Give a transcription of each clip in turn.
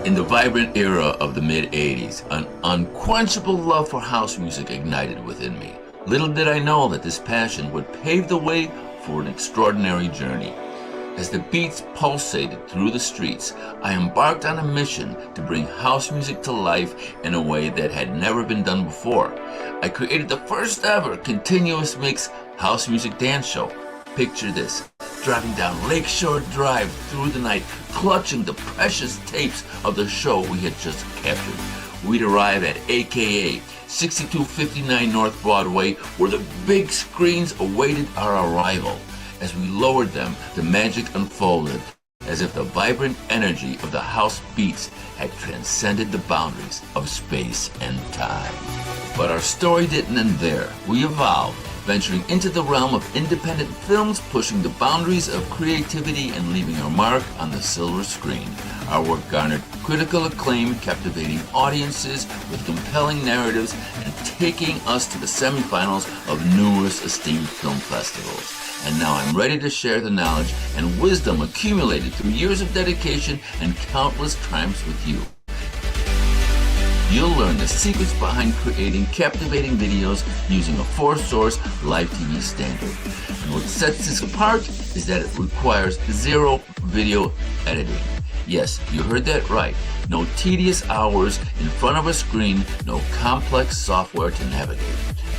In the vibrant era of the mid-'80s, an unquenchable love for house music ignited within me. Little did I know that this passion would pave the way for an extraordinary journey. As the beats pulsated through the streets, I embarked on a mission to bring house music to life in a way that had never been done before. I created the first ever continuous mix house music dance show. Picture this, driving down Lakeshore Drive through the night, clutching the precious tapes of the show we had just captured. We'd arrive at AKA 6259 North Broadway, where the big screens awaited our arrival. As we lowered them, the magic unfolded, as if the vibrant energy of the house beats had transcended the boundaries of space and time. But our story didn't end there. We evolved, venturing into the realm of independent films, pushing the boundaries of creativity and leaving our mark on the silver screen. Our work garnered critical acclaim, captivating audiences with compelling narratives and taking us to the semifinals of numerous esteemed film festivals. And now I'm ready to share the knowledge and wisdom accumulated through years of dedication and countless triumphs with you. You'll learn the secrets behind creating captivating videos using a four-source live TV standard. And what sets this apart is that it requires zero video editing. Yes, you heard that right. No tedious hours in front of a screen, no complex software to navigate.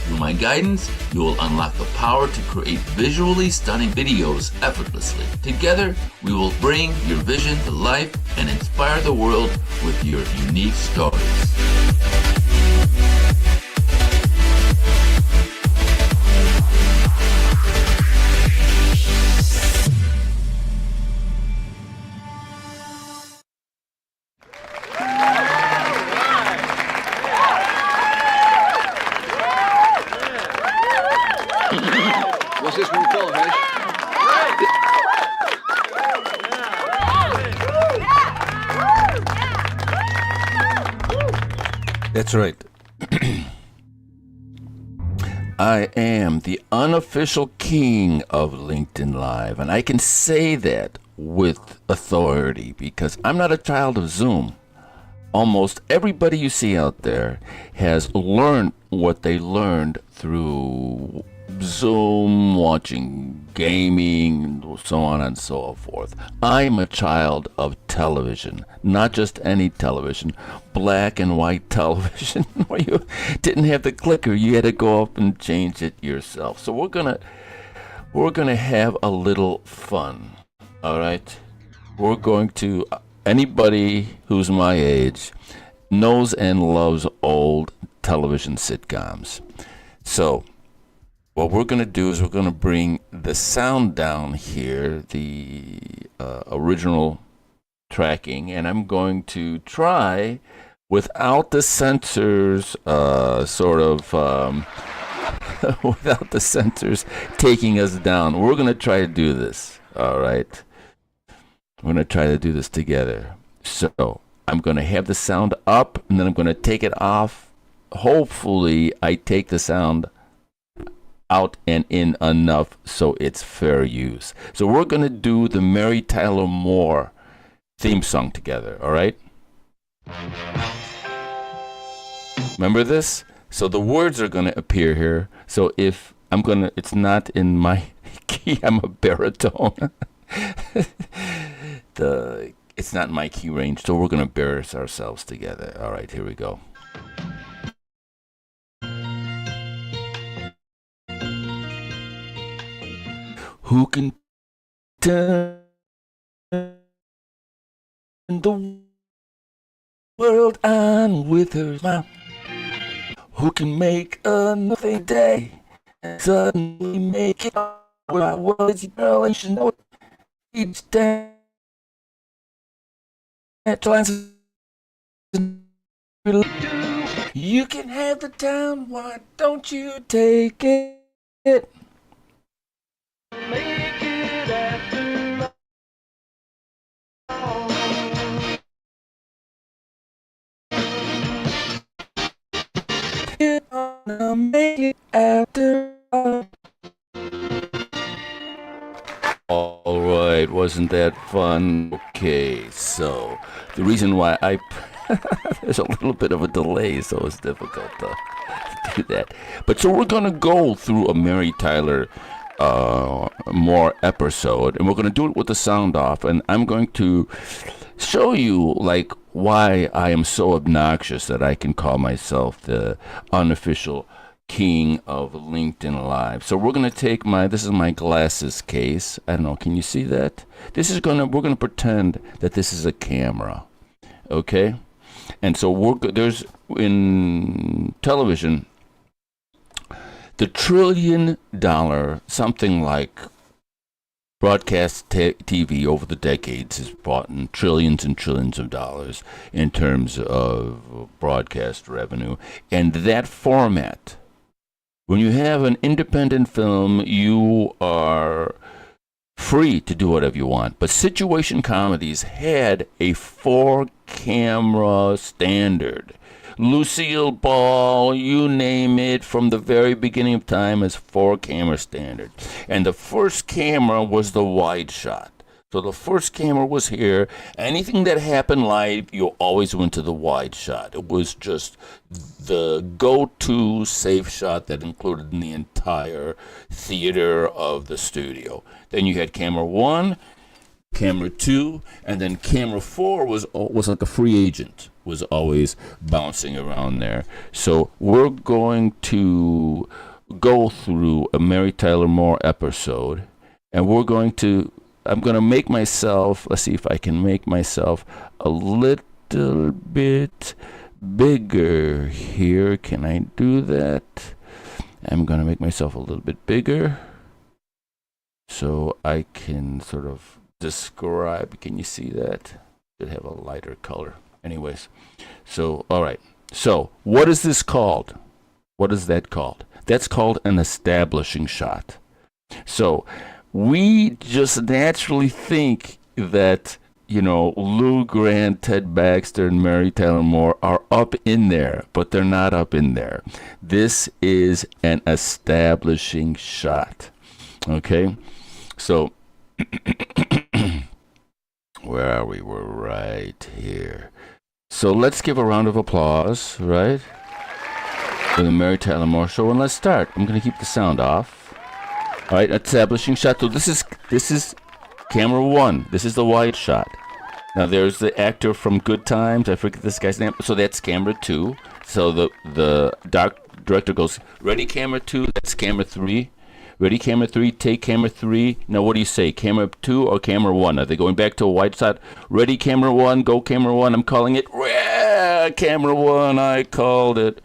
Through my guidance, you will unlock the power to create visually stunning videos effortlessly. Together, we will bring your vision to life and inspire the world with your unique stories. What's this one called, Hesh? That's right. I am the unofficial king of LinkedIn Live, and I can say that with authority because I'm not a child of Zoom. Almost everybody you see out there has learned what they learned through Zoom, watching gaming, so on and so forth. I'm a child of television, not just any television, black and white television, where you didn't have the clicker. You had to go up and change it yourself. So we're gonna have a little fun, all right? We're going to, anybody who's my age knows and loves old television sitcoms. So what we're going to do is we're going to bring the sound down here, the original tracking, and I'm going to try without the censors without the censors taking us down. We're going to try to do this, all right? We're going to try to do this together. So I'm going to have the sound up, and then I'm going to take it off. Hopefully I take the sound out and in enough so it's fair use. So we're going to do the Mary Tyler Moore theme song together, all right? Remember this? So the words are going to appear here. So if it's not in my key, I'm a baritone. It's not in my key range, so we're going to embarrass ourselves together. All right, here we go. Who can turn the world on with her smile? Who can make another day and suddenly make it where I was, girl, and you know it each day. You can have the town, why don't you take it? Make it after all. You're gonna make it after all. All right, wasn't that fun? Okay, so the reason why there's a little bit of a delay, so it's difficult to do that. But so we're gonna go through a Mary Tyler Moore episode, and we're gonna do it with the sound off, and I'm going to show you like why I am so obnoxious that I can call myself the unofficial king of LinkedIn Live. So we're gonna take this is my glasses case. I don't know, can you see that? We're gonna pretend that this is a camera, okay? And so there's in television, the $1 trillion, something like broadcast TV over the decades has brought in trillions and trillions of dollars in terms of broadcast revenue. And that format, when you have an independent film, you are free to do whatever you want. But situation comedies had a 4-camera standard. Lucille Ball, you name it, from the very beginning of time is 4-camera standard. And the first camera was the wide shot. So the first camera was here. Anything that happened live, you always went to the wide shot. It was just the go-to safe shot that included the entire theater of the studio. Then you had camera 1, camera 2, and then camera 4 was like a free agent, was always bouncing around there. So we're going to go through a Mary Tyler Moore episode, and I'm going to make myself, let's see if I can make myself a little bit bigger here. Can I do that? I'm going to make myself a little bit bigger so I can sort of describe. Can you see that? Should have a lighter color. Anyways, so, all right. So, what is this called? What is that called? That's called an establishing shot. So, we just naturally think that, Lou Grant, Ted Baxter, and Mary Tyler Moore are up in there, but they're not up in there. This is an establishing shot. Okay? So, where are we? We're right here. So let's give a round of applause, right, for the Mary Tyler Moore Show, and let's start. I'm going to keep the sound off. All right, establishing shot. So this is camera 1. This is the wide shot. Now there's the actor from Good Times. I forget this guy's name. So that's camera 2. So the director goes, ready, camera 2. That's camera 3. Ready, camera 3, take camera 3. Now, what do you say, camera 2 or camera 1? Are they going back to a wide shot? Ready, camera 1, go camera 1. I'm calling it camera 1. I called it.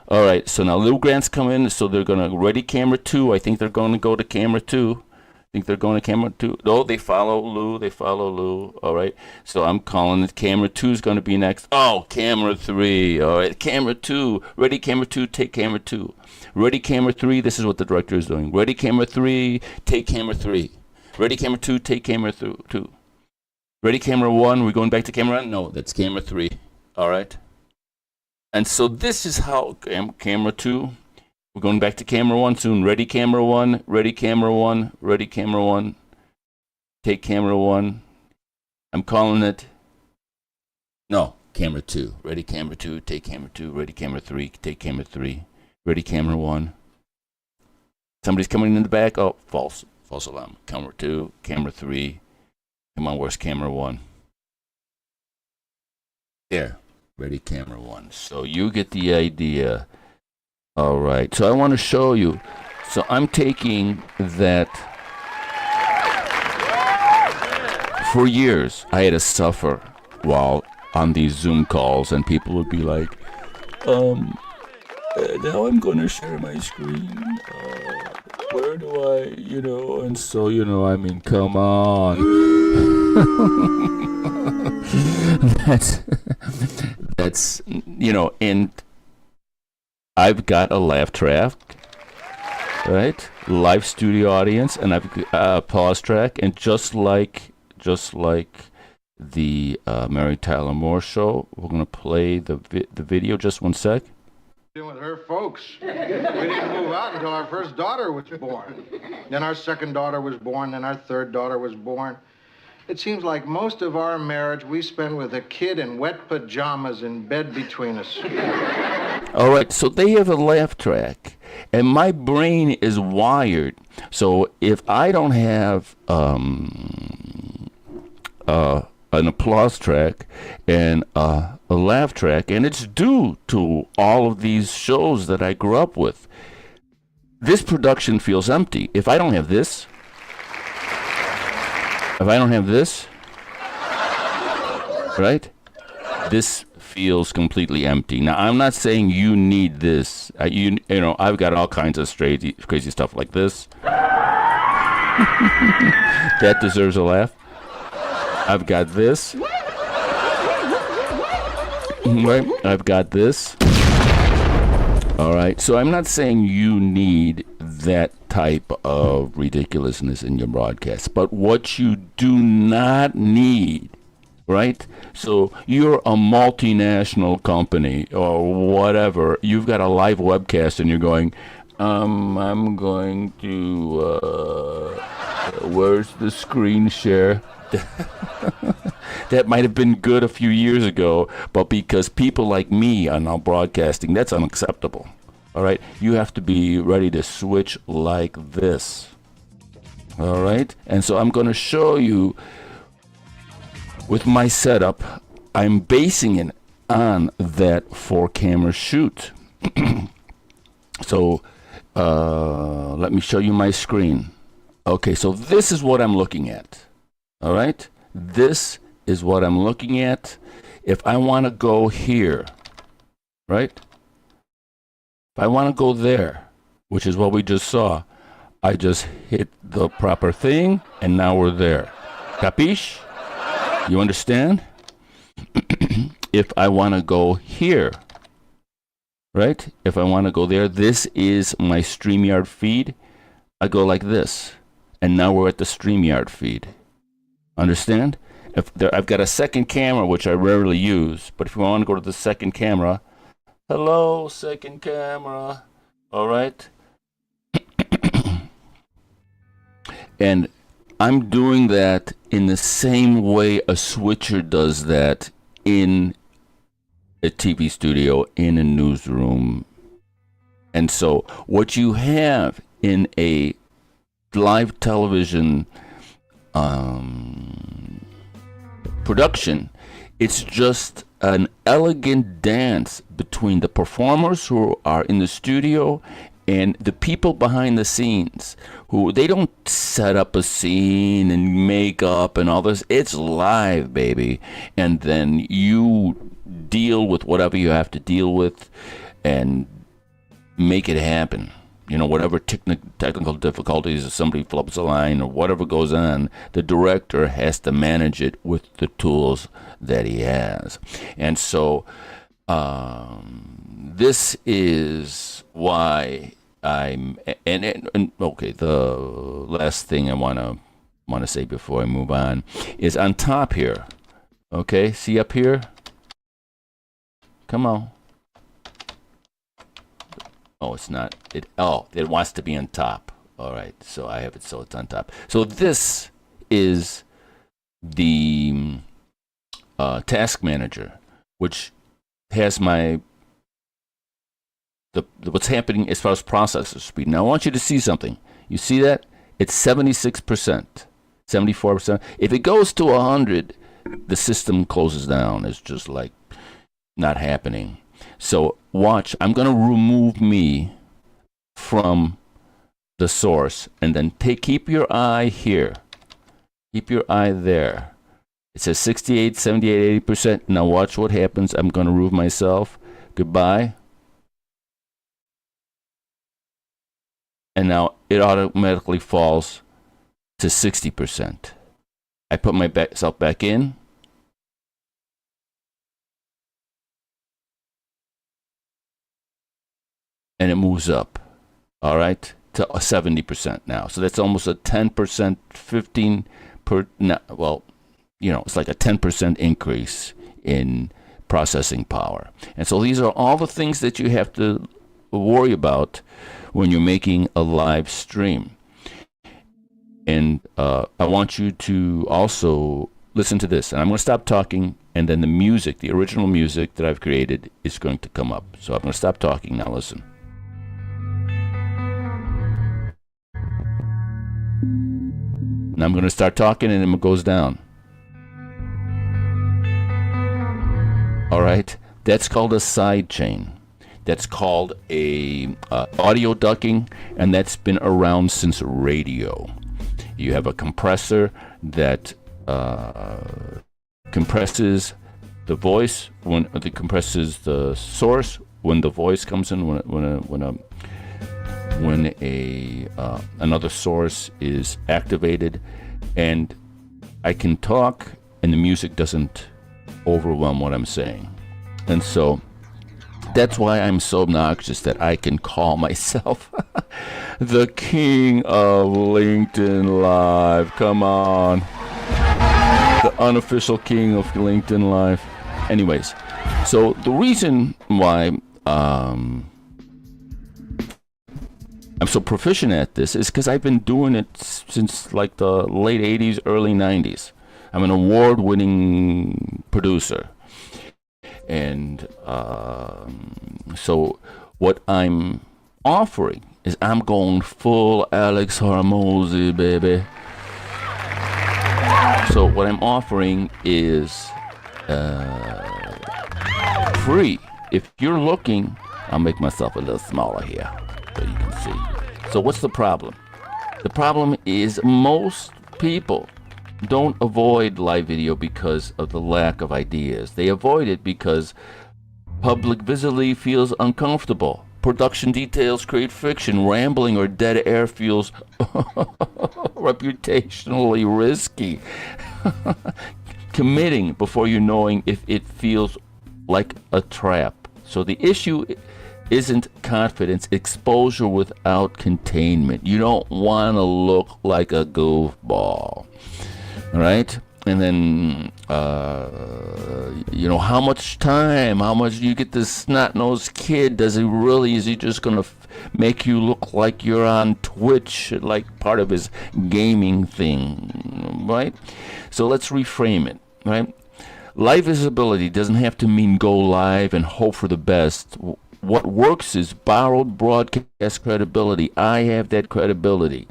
All right, so now Lou Grant's coming, so they're going to ready, camera 2. I think they're going to go to camera 2. I think they're going to camera 2. No, they follow Lou. All right, so I'm calling it camera 2 is going to be next. Oh, camera 3. All right, camera 2. Ready, camera 2, take camera 2. Ready, camera 3, this is what the director is doing. Ready, camera 3, take camera 3. Ready, camera 2, take camera 2. Ready, camera 1, we're going back to camera 1? No, that's camera 3. All right? And so this is how camera 2, we're going back to camera 1 soon. Ready, camera 1, ready, camera 1, ready, camera 1, take camera 1. I'm calling it, no, camera 2. Ready, camera 2, take camera 2, ready, camera 3, take camera 3. Ready, camera 1. Somebody's coming in the back. Oh, false alarm. Camera 2, camera 3. Come on, where's camera 1? There. Ready, camera 1. So you get the idea. All right. So I want to show you. So I'm taking that. For years, I had to suffer while on these Zoom calls, and people would be like, now I'm going to share my screen. Where do I, and so, I mean, come on. that's, and I've got a laugh track, right? Live studio audience, and I've got a pause track, and just like the Mary Tyler Moore Show, we're going to play the video. Just one sec. With her folks. We didn't move out until our first daughter was born. Then our second daughter was born. Then our third daughter was born. It seems like most of our marriage we spend with a kid in wet pajamas in bed between us. All right, so they have a laugh track, and my brain is wired. So if I don't have an applause track and a laugh track, and it's due to all of these shows that I grew up with, this production feels empty. If I don't have this, right, this feels completely empty. Now, I'm not saying you need this. You know, I've got all kinds of crazy stuff like this. That deserves a laugh. I've got this. Right, I've got this. All right, so I'm not saying you need that type of ridiculousness in your broadcast, but what you do not need, right? So you're a multinational company or whatever. You've got a live webcast and you're going, I'm going to, where's the screen share? That might have been good a few years ago, but because people like me are now broadcasting, that's unacceptable. All right? You have to be ready to switch like this. All right? And so I'm going to show you with my setup. I'm basing it on that 4-camera shoot. So let me show you my screen. Okay, so this is what I'm looking at. All right? This is what I'm looking at. If I want to go here, right? If I want to go there, which is what we just saw, I just hit the proper thing, and now we're there. Capiche? You understand? If I want to go here, right? If I want to go there, this is my StreamYard feed. I go like this, and now we're at the StreamYard feed. Understand? I've got a second camera, which I rarely use, but if you want to go to the second camera, hello, second camera, all right? And I'm doing that in the same way a switcher does that in a TV studio, in a newsroom. And so what you have in a live television production, it's just an elegant dance between the performers who are in the studio and the people behind the scenes, who they don't set up a scene and make up and all this. It's live, baby. And then you deal with whatever you have to deal with and make it happen. You know, whatever technical difficulties, if somebody flops a line or whatever goes on, the director has to manage it with the tools that he has. And so this is why I'm and okay, the last thing I want to say before I move on is on top here. Okay, see up here? Come on. Oh, it's not. It wants to be on top. All right, so I have it so it's on top. So this is the task manager, which has my what's happening as far as processor speed. Now I want you to see something. You see that? It's 76%, 74%. If it goes to 100, the system closes down. It's just like not happening. So watch, I'm going to remove me from the source and then keep your eye here. Keep your eye there. It says 68, 78, 80%. Now watch what happens. I'm going to remove myself. Goodbye. And now it automatically falls to 60%. I put myself back in. And it moves up, all right, to 70% now. So that's almost a 10%, 15 per, well, you know, it's like a 10% increase in processing power. And so these are all the things that you have to worry about when you're making a live stream. And I want you to also listen to this. And I'm going to stop talking, and then the music, the original music that I've created, is going to come up. So I'm going to stop talking. Now listen. And I'm going to start talking, and then it goes down. All right? That's called a side chain. That's called a audio ducking, and that's been around since radio. You have a compressor that compresses the voice when it compresses the source when the voice comes in, when another source is activated, and I can talk and the music doesn't overwhelm what I'm saying. And so that's why I'm so obnoxious that I can call myself the king of LinkedIn Live. Come on. The unofficial king of LinkedIn Live. Anyways, so the reason why I'm so proficient at this is because I've been doing it since like the late 80s, early 90s. I'm an award-winning producer. And so what I'm offering is I'm going full Alex Hormozi, baby. So what I'm offering is free. If you're looking, I'll make myself a little smaller here so you can see. So what's the problem? The problem is most people don't avoid live video because of the lack of ideas. They avoid it because public visibility feels uncomfortable. Production details create friction. Rambling or dead air feels reputationally risky. Committing before you knowing if it feels like a trap. So the issue isn't confidence, exposure without containment. You don't want to look like a goofball. All right, and then how much time? How much you get this snot-nosed kid? Is he just gonna make you look like you're on Twitch, like part of his gaming thing, right? So let's reframe it, right? Live visibility doesn't have to mean go live and hope for the best. What works is borrowed broadcast credibility. I have that credibility.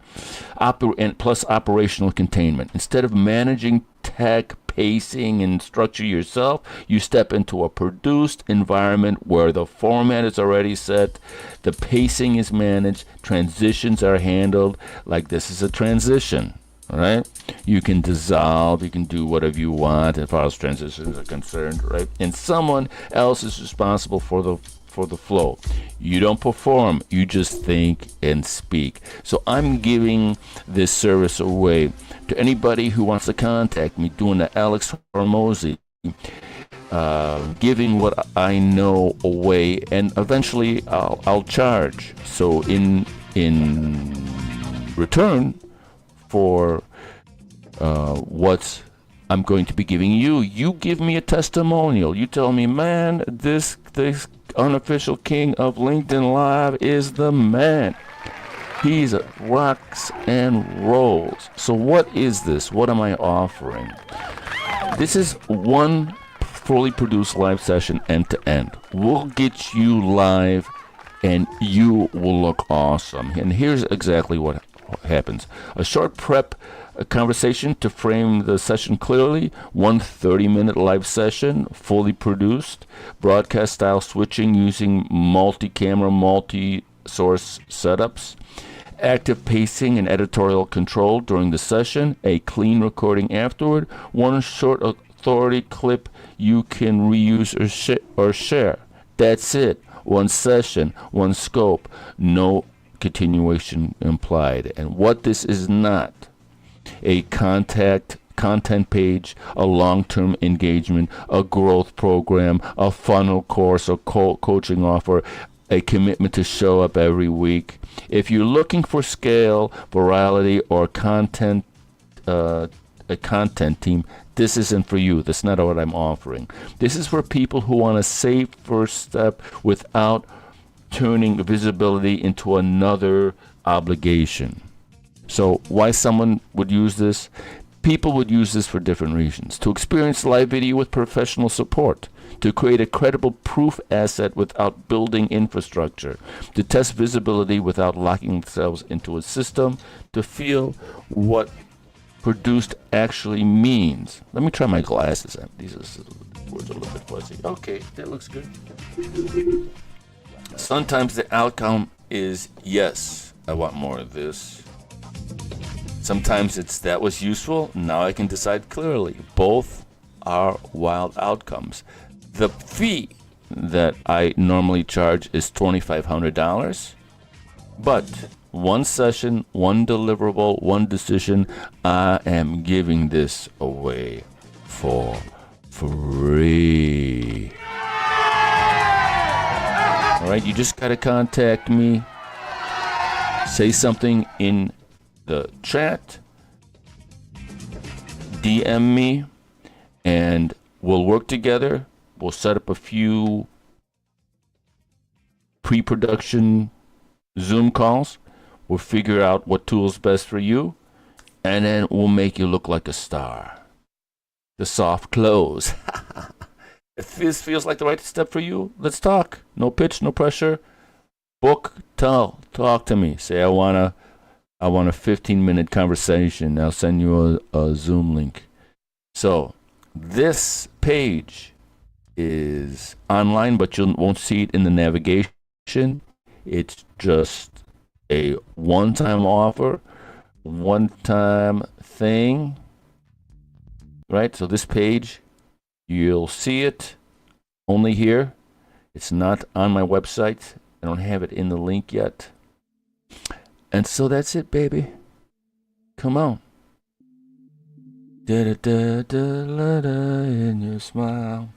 And plus operational containment. Instead of managing tech, pacing, and structure yourself, you step into a produced environment where the format is already set, the pacing is managed, transitions are handled like this is a transition. Right? You can dissolve, you can do whatever you want as far as transitions are concerned, right? And someone else is responsible for the flow. You don't perform, you just think and speak. So I'm giving this service away to anybody who wants to contact me, doing the Alex Hormozi, giving what I know away, and eventually I'll charge. So in return for what I'm going to be giving you, you give me a testimonial. You tell me, man, this unofficial king of LinkedIn Live is the man. He's rocks and rolls. So what is this? What am I offering? This is one fully produced live session end to end. We'll get you live and you will look awesome. And here's exactly what happens. A short prep conversation to frame the session clearly. 1 30-minute live session, fully produced. Broadcast style switching using multi-camera, multi-source setups. Active pacing and editorial control during the session. A clean recording afterward. One short authority clip you can reuse or share. That's it. One session, one scope. No continuation implied. And what this is not: a content page, a long-term engagement, a growth program, a funnel course, or coaching offer, a commitment to show up every week. If you're looking for scale, virality, or content, a content team, this isn't for you. That's not what I'm offering. This is for people who want a safe first step without turning visibility into another obligation. So why someone would use this? People would use this for different reasons. To experience live video with professional support. To create a credible proof asset without building infrastructure. To test visibility without locking themselves into a system. To feel what produced actually means. Let me try my glasses on. These words are a little bit fuzzy. Okay, that looks good. Sometimes the outcome is yes, I want more of this. Sometimes it's that was useful, now I can decide clearly. Both are wild outcomes. The fee that I normally charge is $2,500, but one session, one deliverable, one decision, I am giving this away for free. All right, you just gotta contact me, say something in the chat, DM me, and we'll work together. We'll set up a few pre-production Zoom calls. We'll figure out what tool's best for you, and then we'll make you look like a star. The soft close. If this feels like the right step for you, let's talk. No pitch, no pressure. Book, talk to me. Say I want a 15-minute conversation. I'll send you a Zoom link. So this page is online, but you won't see it in the navigation. It's just a one-time offer, one-time thing, right? So this page, you'll see it only here. It's not on my website. I don't have it in the link yet. And so that's it, baby. Come on. Da-da-da-da-la-da in your smile.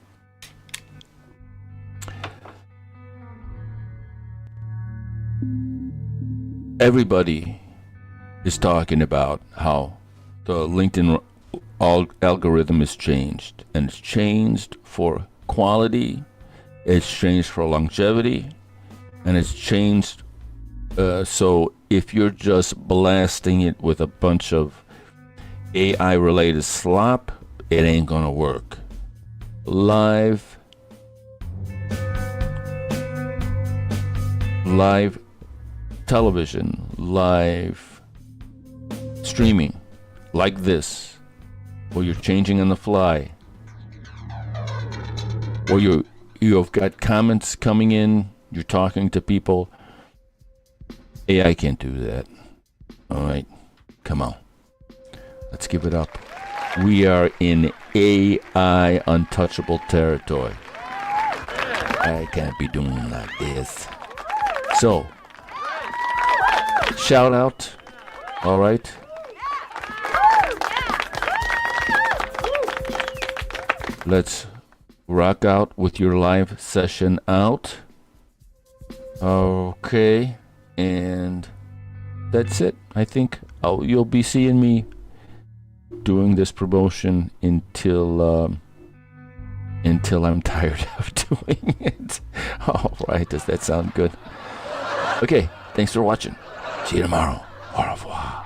Everybody is talking about how the LinkedIn algorithm is changed, and it's changed for quality, it's changed for longevity, and it's changed so if you're just blasting it with a bunch of AI related slop, it ain't gonna work. Live television, live streaming like this, where you're changing on the fly, or you've got comments coming in, you're talking to people. AI can't do that. All right, come on, let's give it up. We are in AI untouchable territory. I can't be doing like this. So, shout out, all right? Let's rock out with your live session out. Okay, and that's it. I think you'll be seeing me doing this promotion until I'm tired of doing it. All right, does that sound good? Okay, thanks for watching. See you tomorrow. Au revoir.